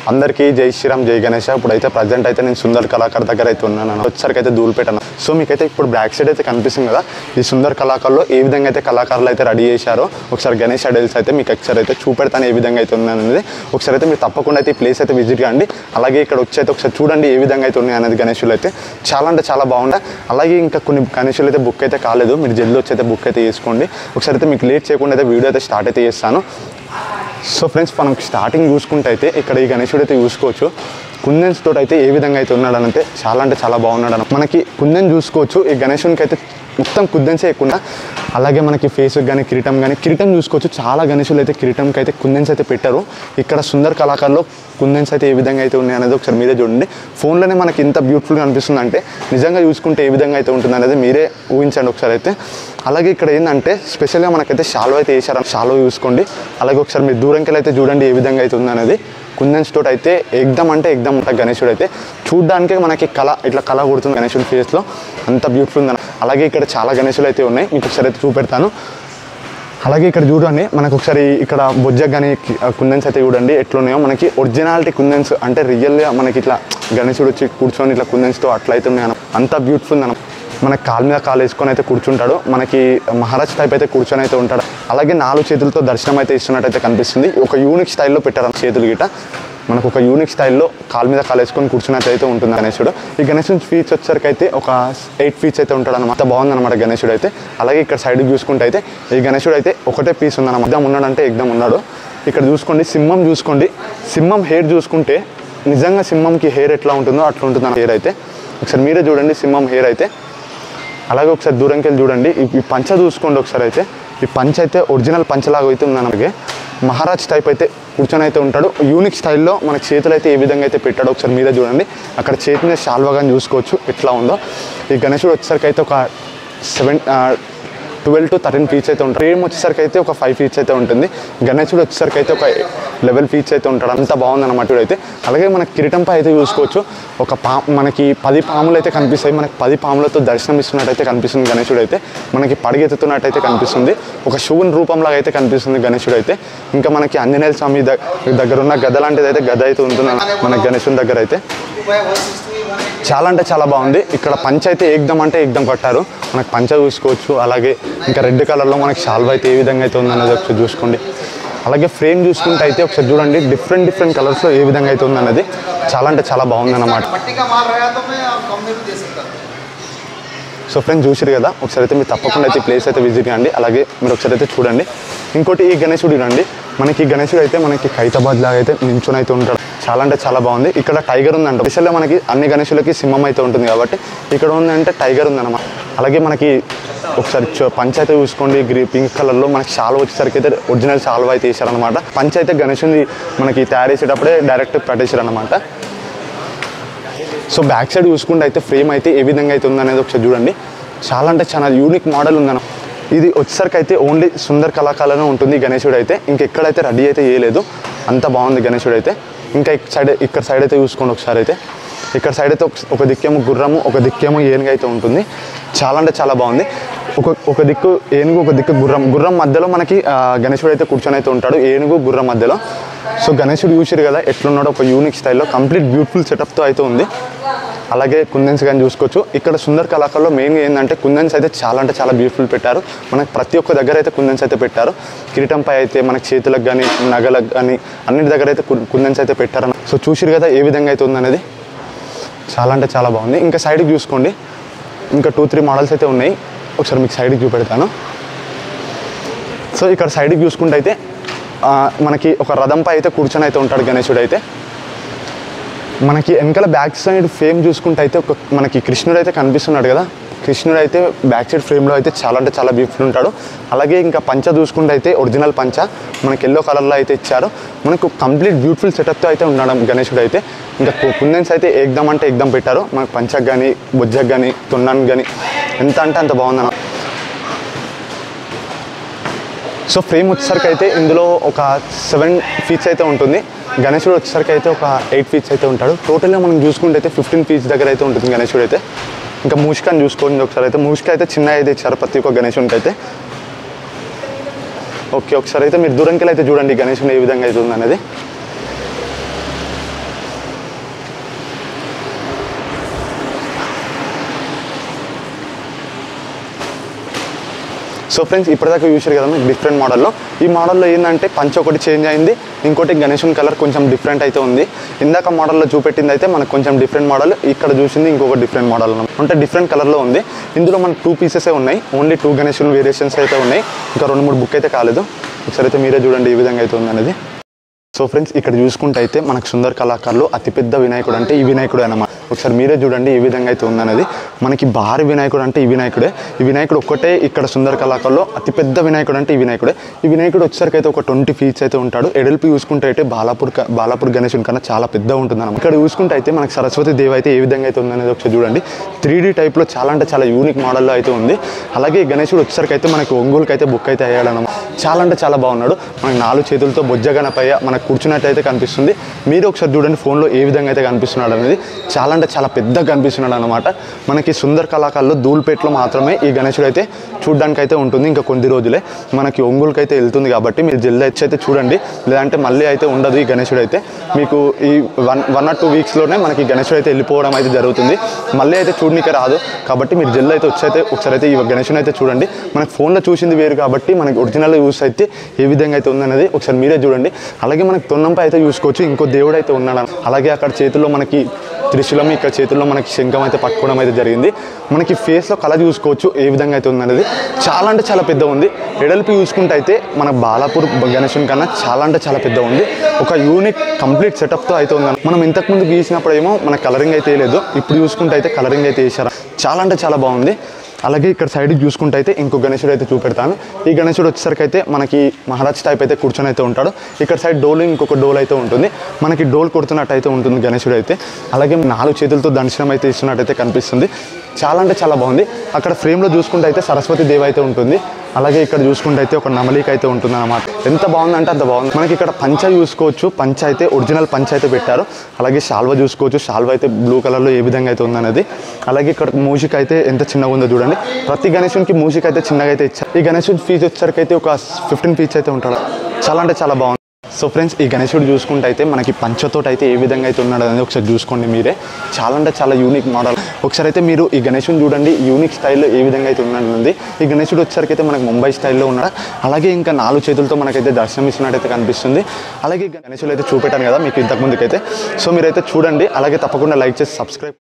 అందరికీ జై శ్రీరామ్ జై గణేష్. ఇప్పుడైతే ప్రజెంట్ అయితే నేను సుందర్ కళాకార్ దగ్గర అయితే ఉన్నాను. వచ్చేసరికి అయితే ధూళిపేట. సో మీకైతే ఇప్పుడు బ్యాక్ సైడ్ అయితే కనిపిస్తుంది కదా, ఈ సుందర్ కళాకారులో ఏ విధంగా అయితే కళాకారులు అయితే రెడీ చేశారో ఒకసారి గణేష్ ఐడల్స్ అయితే మీకు ఒకసారి అయితే చూపెడతాను ఏ విధంగా అయితే ఉన్నాయనేది. ఒకసారి అయితే మీరు తప్పకుండా అయితే ఈ ప్లేస్ అయితే విజిట్ కండి. అలాగే ఇక్కడ వచ్చి అయితే ఒకసారి చూడండి ఏ విధంగా అయితే ఉన్నాయి అనేది. గణేషులు అయితే చాలా అంటే చాలా బాగుంటాయి. అలాగే ఇంకా కొన్ని గణేషులు అయితే బుక్ అయితే కాలేదు, మీరు జల్దీ వచ్చి అయితే బుక్ అయితే చేసుకోండి. ఒకసారి అయితే మీకు లేట్ చేయకుండా అయితే వీడియో అయితే స్టార్ట్ అయితే చేస్తాను. సో ఫ్రెండ్స్, మనం స్టార్టింగ్ చూసుకుంటే అయితే ఇక్కడ ఈ గణేశుడు అయితే చూసుకోవచ్చు. కుందన్స్ తోటి అయితే ఏ విధంగా అయితే ఉన్నాడు అంటే చాలా బాగున్నాడు. మనకి కుందన్ చూసుకోవచ్చు. ఈ గణేశునికి అయితే మొత్తం కుందన్సే ఎక్కువ. అలాగే మనకి ఫేస్కి కానీ కిరీటం చూసుకోవచ్చు. చాలా గణేశులు అయితే కిరీటంకి అయితే కుందన్స్ అయితే పెట్టారు. ఇక్కడ సుందర్ కళాకారులో కుందన్స్ అయితే ఏ విధంగా అయితే ఉన్నాయి అనేది ఒకసారి మీరే చూడండి. ఫోన్లోనే మనకి ఇంత బ్యూటిఫుల్గా అనిపిస్తుంది అంటే నిజంగా చూసుకుంటే ఏ విధంగా అయితే ఉంటుంది అనేది మీరే ఊహించండి ఒకసారి అయితే. అలాగే ఇక్కడ ఏంటంటే స్పెషల్గా మనకైతే షాల్వ అయితే వేసారు. షాల్వ చూసుకోండి. అలాగే ఒకసారి మీరు దూరంకి అయితే చూడండి ఏ విధంగా అయితే ఉంది అనేది. కుందన్స్ తోటి అయితే ఎగ్దమ్ ఉంటుంది గణేశుడు అయితే. చూడడానికి మనకి ఇట్లా కళ కొడుతుంది గణేశుడి ఫేస్లో, అంత బ్యూటిఫుల్ ఉంది. అలాగే ఇక్కడ చాలా గణేశులు అయితే ఉన్నాయి, మీకు ఒకసారి అయితే చూపెడతాను. అలాగే ఇక్కడ చూడండి, మనకు ఒకసారి ఇక్కడ బొజ్జకు కానీ కుందన్స్ అయితే చూడండి ఎట్లున్నాయో. మనకి ఒరిజినాలిటీ కుందన్స్ అంటే రియల్గా మనకి ఇట్లా గణేశుడు వచ్చి కూర్చొని ఇట్లా కుందన్స్తో అట్లా అయితే ఉన్నాయి. అంత బ్యూటిఫుల్ అన్న. మనకి కాలు మీద కాలు వేసుకొని అయితే కూర్చుంటాడు. మనకి మహారాజ్ టైప్ అయితే కూర్చొని అయితే ఉంటాడు. అలాగే 4 చేతులతో దర్శనం అయితే ఇస్తున్నట్టయితే కనిపిస్తుంది. ఒక యూనిక్ స్టైల్లో పెట్టారు చేతులు గిట. మనకు ఒక యూనిక్ స్టైల్లో కాలు మీద కాలు వేసుకొని కూర్చున్నట్టు అయితే ఉంటుంది గణేశుడు. ఈ గణేశుడు ఫీట్స్ వచ్చేసరికి అయితే ఒక 8 ఫీట్స్ అయితే ఉంటాడు అనమాట. బాగుందన్నమాట గణేశుడు అయితే. అలాగే ఇక్కడ సైడ్కి చూసుకుంటే అయితే ఈ గణేశుడు అయితే ఒకటే పీస్ ఉందన్నమాట. ఉన్నాడంటే ఎగ్దమ్ ఉన్నాడు. ఇక్కడ చూసుకోండి, సింహం చూసుకోండి. సింహం హెయిర్ చూసుకుంటే నిజంగా సింహంకి హెయిర్ ఎట్లా ఉంటుందో అట్లా ఉంటుంది హెయిర్ అయితే. ఒకసారి మీరే చూడండి సింహం హెయిర్ అయితే. అలాగే ఒకసారి దూరంకి వెళ్ళి చూడండి, ఈ పంచ చూసుకోండి ఒకసారి అయితే. ఈ పంచ అయితే ఒరిజినల్ పంచలాగా అయితే ఉంది. మనకి మహారాజ్ టైప్ అయితే కూర్చొని అయితే ఉంటాడు. యూనిక్ స్టైల్లో మన చేతులు అయితే ఏ విధంగా అయితే పెట్టాడో ఒకసారి మీరే చూడండి. అక్కడ చేతి మీద షాల్వాగాని చూసుకోవచ్చు ఎట్లా ఉందో. ఈ గణేశుడు వచ్చేసరికి అయితే ఒక 12 to 13 ఫీట్స్ అయితే ఉంటాడు. ఫ్రేమ్ వచ్చేసరికి అయితే ఒక 5 ఫీట్స్ అయితే ఉంటుంది. గణేశుడు వచ్చేసరికి అయితే ఒక 11 ఫీట్స్ అయితే ఉంటాడు. అంత బాగుందన్నమాట అయితే. అలాగే మన కిరీటంపై అయితే చూసుకోవచ్చు, ఒక మనకి 10 పాములు అయితే కనిపిస్తాయి. మనకి 10 పాములతో దర్శనం ఇస్తున్నట్టయితే కనిపిస్తుంది గణేశుడు అయితే. మనకి పడిగెత్తుతున్నట్టయితే కనిపిస్తుంది. ఒక శివుని రూపంలాగా అయితే కనిపిస్తుంది గణేశుడు అయితే. ఇంకా మనకి ఆంజనేయ స్వామి దగ్గర ఉన్న గద లాంటిది అయితే గద అయితే ఉంటుంది మన గణేశుని దగ్గర అయితే. చాలా బాగుంది. ఇక్కడ పంచ అయితే ఎగ్దమ్ కట్టారు. మనకు పంచ చూసుకోవచ్చు. అలాగే ఇంకా రెడ్ కలర్లో మనకి షాల్వా అయితే ఏ విధంగా అయితే ఉందనేది ఒకసారి చూసుకోండి. అలాగే ఫ్రేమ్ చూసుకుంటే అయితే ఒకసారి చూడండి, డిఫరెంట్ కలర్స్లో ఏ విధంగా అయితే ఉందన్నది. చాలా బాగుందన్నమాట. సో ఫ్రెండ్స్, చూసిరు కదా. ఒకసారి అయితే మీరు తప్పకుండా అయితే ప్లేస్ అయితే విజిట్ చేయండి. అలాగే మీరు ఒకసారి అయితే చూడండి. ఇంకోటి ఈ గణేశుడు రండి. మనకి గణేశుడు అయితే మనకి ఖైతాబాద్ లాగా అయితే నించుని అయితే ఉంటాడు. చాలా బాగుంది. ఇక్కడ టైగర్ ఉందంట. స్పెషల్గా మనకి అన్ని గణేశులకి సింహం అయితే ఉంటుంది కాబట్టి ఇక్కడ ఉందంటే టైగర్ ఉందన్నమాట. అలాగే మనకి ఒకసారి పంచాయతీ చూసుకోండి, పింక్ కలర్లో మనకి షాల్వా వచ్చేసరికి అయితే ఒరిజినల్ షాల్వా అయితే వేసారనమాట. పంచాయతీ గణేశుని మనకి తయారు చేసేటప్పుడే డైరెక్ట్ పెట్టేశారనమాట. సో బ్యాక్ సైడ్ చూసుకుంటే అయితే ఫ్రేమ్ అయితే ఏ విధంగా అయితే ఉందనేది ఒకసారి చూడండి. చాలా యూనిక్ మోడల్ ఉందన్న. ఇది వచ్చేసరికి అయితే ఓన్లీ సుందర్ కళాకారులోనే ఉంటుంది గణేశుడు అయితే. ఇంకెక్కడైతే రెడీ అయితే చేయలేదు. అంత బాగుంది గణేశుడు అయితే. ఇంకా ఇక్కడ సైడ్ అయితే చూసుకోండి ఒకసారి అయితే. ఇక్కడ సైడ్ అయితే ఒక దిక్కేమో గుర్రము, ఒక దిక్కేమో ఏనుగు అయితే ఉంటుంది. చాలా బాగుంది. ఒక దిక్కు ఏనుగు, ఒక దిక్కు గుర్రం మధ్యలో మనకి గణేశుడు అయితే కూర్చొని అయితే ఉంటాడు. ఏనుగు గుర్రం మధ్యలో. సో గణేశుడు చూసిరు కదా ఎట్లున్నాడో, ఒక యూనిక్ స్టైల్లో కంప్లీట్ బ్యూటిఫుల్ సెటప్తో అయితే ఉంది. అలాగే కుందన్స్ కానీ చూసుకోవచ్చు. ఇక్కడ సుందర్ కళాకారులో మెయిన్గా ఏంటంటే కుందన్స్ అయితే చాలా బ్యూటిఫుల్ పెట్టారు. మనకి ప్రతి ఒక్క దగ్గర అయితే కుందన్స్ అయితే పెట్టారు. కిరీటంపై అయితే మనకి చేతులకు కానీ నగలకు కానీ అన్నిటి దగ్గర అయితే కుందన్స్ అయితే పెట్టారు. సో చూసిరు కదా ఏ విధంగా అయితే ఉందనేది. చాలా బాగుంది. ఇంకా సైడ్కి చూసుకోండి, ఇంకా 2-3 మోడల్స్ అయితే ఉన్నాయి. ఒకసారి మీకు సైడ్కి చూపెడతాను. సో ఇక్కడ సైడ్కి చూసుకుంటే అయితే మనకి ఒక రథంపై అయితే కూర్చొని అయితే ఉంటాడు గణేశుడు అయితే. మనకి వెనకాల బ్యాక్ సైడ్ ఫ్రేమ్ చూసుకుంటే అయితే మనకి కృష్ణుడు అయితే కనిపిస్తున్నాడు కదా. కృష్ణుడు అయితే బ్యాక్ సైడ్ ఫ్రేమ్లో అయితే చాలా బ్యూటిఫుల్ ఉంటాడు. అలాగే ఇంకా పంచ చూసుకుంటే అయితే ఒరిజినల్ పంచ మనకి ఎల్లో కలర్లో అయితే ఇచ్చారు. మనకు కంప్లీట్ బ్యూటిఫుల్ సెటప్తో అయితే ఉన్నాడు గణేశుడు అయితే. ఇంకా కుందన్స్ అయితే ఎగ్దమ్ పెట్టారు. మనకు పంచకు కానీ బొజ్జకు కానీ తొండానికి కానీ ఎంత అంటే అంత బాగుందన్న. సో ఫ్రేమ్ వచ్చేసరికి అయితే ఇందులో ఒక 7 ఫీట్స్ అయితే ఉంటుంది. గణేశుడు వచ్చేసరికి అయితే ఒక 8 ఫీట్స్ అయితే ఉంటాడు. టోటల్గా మనం చూసుకుంటే అయితే 15 ఫీట్స్ దగ్గర అయితే ఉంటుంది గణేశుడు అయితే. ఇంకా మూషికాన్ని చూసుకోండి ఒకసారి అయితే. మూషిక అయితే చిన్న అయితే ఇచ్చారు ప్రతి ఒక్క గణేశునికి అయితే. ఓకే, ఒకసారి అయితే మీరు దూరంకి అయితే చూడండి గణేశుని ఏ విధంగా అయితే ఉంది అనేది. సో ఫ్రెండ్స్ ఇప్పటిదాకా చూసారు కదా మీకు డిఫరెంట్ మోడల్లో. ఈ మోడల్లో ఏంటంటే పంచ ఒకటి చేంజ్ అయింది, ఇంకోటి గణేశుని కలర్ కొంచెం డిఫరెంట్ అయితే ఉంది. ఇందాక మోడల్లో చూపెట్టింది అయితే మనకు కొంచెం డిఫరెంట్ మోడల్, ఇక్కడ చూసింది ఇంకొక డిఫరెంట్ మోడల్ అంటే డిఫరెంట్ కలర్లో ఉంది. ఇందులో మనకు 2 పీసెసే ఉన్నాయి, ఓన్లీ 2 గణేశుని వేరియేషన్స్ అయితే ఉన్నాయి. ఇంకా 2-3 బుక్ అయితే కాలేదు. ఒకసారి అయితే మీరే చూడండి ఏ విధంగా అయితే ఉంది అనేది. సో ఫ్రెండ్స్ ఇక్కడ చూసుకుంటే అయితే మనకు సుందర్ కళాకారులు అతిపెద్ద వినాయకుడు అంటే ఈ వినాయకుడు అన్నమాట. ఒకసారి మీరే చూడండి ఏ విధంగా అయితే ఉందనేది. మనకి భారీ వినాయకుడు అంటే ఈ వినాయకుడే. ఈ వినాయకుడు ఒక్కటే ఇక్కడ సుందర్ కళాకారులో అతిపెద్ద వినాయకుడు అంటే ఈ వినాయకుడే. ఈ వినాయకుడు వచ్చేసరికి అయితే ఒక 20 ఫీట్స్ అయితే ఉంటాడు. ఎడల్పి చూసుకుంటే అయితే బాలాపూర్ గణేశుని కన్నా చాలా పెద్ద ఉంటుంది అన్నమాట. ఇక్కడ చూసుకుంటే అయితే మనకి సరస్వతి దేవి అయితే ఏ విధంగా అయితే ఉందనేది ఒకసారి చూడండి. 3D టైప్లో చాలా అంటే చాలా యూనిక్ మోడల్లో అయితే ఉంది. అలాగే గణేశుడు వచ్చేసరికి అయితే మనకి ఒంగోలుకి అయితే బుక్ అయితే అయ్యాడన్నమాట. చాలా అంటే చాలా బాగున్నాడు. మనకి 4 చేతులతో బొజ్జ గణపయ్య మనకు కూర్చున్నట్టు అయితే కనిపిస్తుంది. మీరు ఒకసారి చూడండి ఫోన్లో ఏ విధంగా అయితే కనిపిస్తున్నాడు అనేది. చాలా అంటే చాలా పెద్దగా కనిపిస్తున్నాడు అనమాట. మనకి సుందర్ కళాకారులు ధూల్పేటలో మాత్రమే ఈ గణేశుడు అయితే చూడడానికి అయితే ఉంటుంది. ఇంకా కొన్ని రోజులే మనకి ఒంగోలుకి అయితే వెళ్తుంది కాబట్టి మీరు జల్దీ అయితే చూడండి, లేదంటే మళ్ళీ అయితే ఉండదు. ఈ గణేశుడు అయితే మీకు ఈ 1 or 2 వీక్స్లోనే మనకి గణేశుడు అయితే వెళ్ళిపోవడం అయితే జరుగుతుంది. మళ్ళీ అయితే చూడడానికి రాదు కాబట్టి మీరు జల్దీ అయితే ఒకసారి అయితే ఈ గణేశుని అయితే చూడండి. మనకి ఫోన్లో చూసింది వేరు కాబట్టి మనకి ఒరిజినల్ యూస్ అయితే ఏ విధంగా అయితే ఉందనేది ఒకసారి మీరే చూడండి. అలాగే మనకి తొన్నంపై అయితే చూసుకోవచ్చు, ఇంకో దేవుడు అయితే ఉన్నాడు. అలాగే అక్కడ చేతుల్లో మనకి త్రిశూలం, ఇక్కడ చేతుల్లో మనకి శంఖం అయితే పట్టుకోవడం అయితే జరిగింది. మనకి ఫేస్లో కళ చూసుకోవచ్చు ఏ విధంగా అయితే ఉందనేది. చాలా అంటే చాలా పెద్ద ఉంది. ఎడల్పి చూసుకుంటే అయితే మన బాలాపూర్ గణేశుని కన్నా చాలా అంటే చాలా పెద్ద ఉంది. ఒక యూనిక్ కంప్లీట్ సెటప్తో అయితే ఉందని. మనం ఇంతకుముందు గీసినప్పుడు ఏమో మన కలరింగ్ అయితే లేదు, ఇప్పుడు చూసుకుంటే అయితే కలరింగ్ అయితే వేసారు. చాలా అంటే చాలా బాగుంది. అలాగే ఇక్కడ సైడ్కి చూసుకుంటే అయితే ఇంకో గణేశుడు అయితే చూపెడతాను. ఈ గణేశుడు వచ్చేసరికి అయితే మనకి మహారాజ్ టైప్ అయితే కూర్చొని అయితే ఉంటాడు. ఇక్కడ సైడ్ డోలు, ఇంకొక డోల్ అయితే ఉంటుంది. మనకి డోల్ కొడుతున్నట్టు అయితే ఉంటుంది గణేశుడు అయితే. అలాగే 4 చేతులతో దర్శనం అయితే ఇస్తున్నట్టయితే కనిపిస్తుంది. చాలా అంటే చాలా బాగుంది. అక్కడ ఫ్రేమ్లో చూసుకుంటే అయితే సరస్వతి దేవి అయితే ఉంటుంది. అలాగే ఇక్కడ చూసుకుంటే అయితే ఒక నమలిక అయితే ఉంటుంది అన్నమాట. ఎంత బాగుందంటే అంత బాగుంది. మనకి ఇక్కడ పంచ చూసుకోవచ్చు, పంచ అయితే ఒరిజినల్ పంచ అయితే పెట్టారు. అలాగే శాల్వ చూసుకోవచ్చు, శాల్వ అయితే బ్లూ కలర్లో ఏ విధంగా అయితే ఉందనేది. అలాగే ఇక్కడ మూషిక అయితే ఎంత చిన్నగా ఉందో చూడండి. ప్రతి గణేశునికి మూషిక అయితే చిన్నగా అయితే ఇచ్చారు. ఈ గణేశుని ఫీజు వచ్చేసరికి అయితే ఒక 15 ఫీట్స్ అయితే ఉంటాడు. చాలా అంటే చాలా బాగుంది. సో ఫ్రెండ్స్ ఈ గణేశుడు చూసుకుంటే అయితే మనకి పంచతోటి అయితే ఏ విధంగా అయితే ఉన్నాడు అనేది ఒకసారి చూసుకోండి మీరే. చాలా అంటే చాలా యూనిక్ మోడల్. ఒకసారి అయితే మీరు ఈ గణేశుని చూడండి, యూనిక్ స్టైల్లో ఏ విధంగా అయితే ఉన్నాడు. ఈ గణేశుడు వచ్చేసరికి అయితే మనకి ముంబై స్టైల్లో ఉన్నాడు. అలాగే ఇంకా 4 చేతులతో మనకైతే దర్శనం ఇస్తున్నట్టయితే కనిపిస్తుంది. అలాగే గణేశులు అయితే చూపెట్టాను కదా మీకు ఇంతకుముందుకైతే. సో మీరైతే చూడండి, అలాగే తప్పకుండా లైక్ చేసి సబ్స్క్రైబ్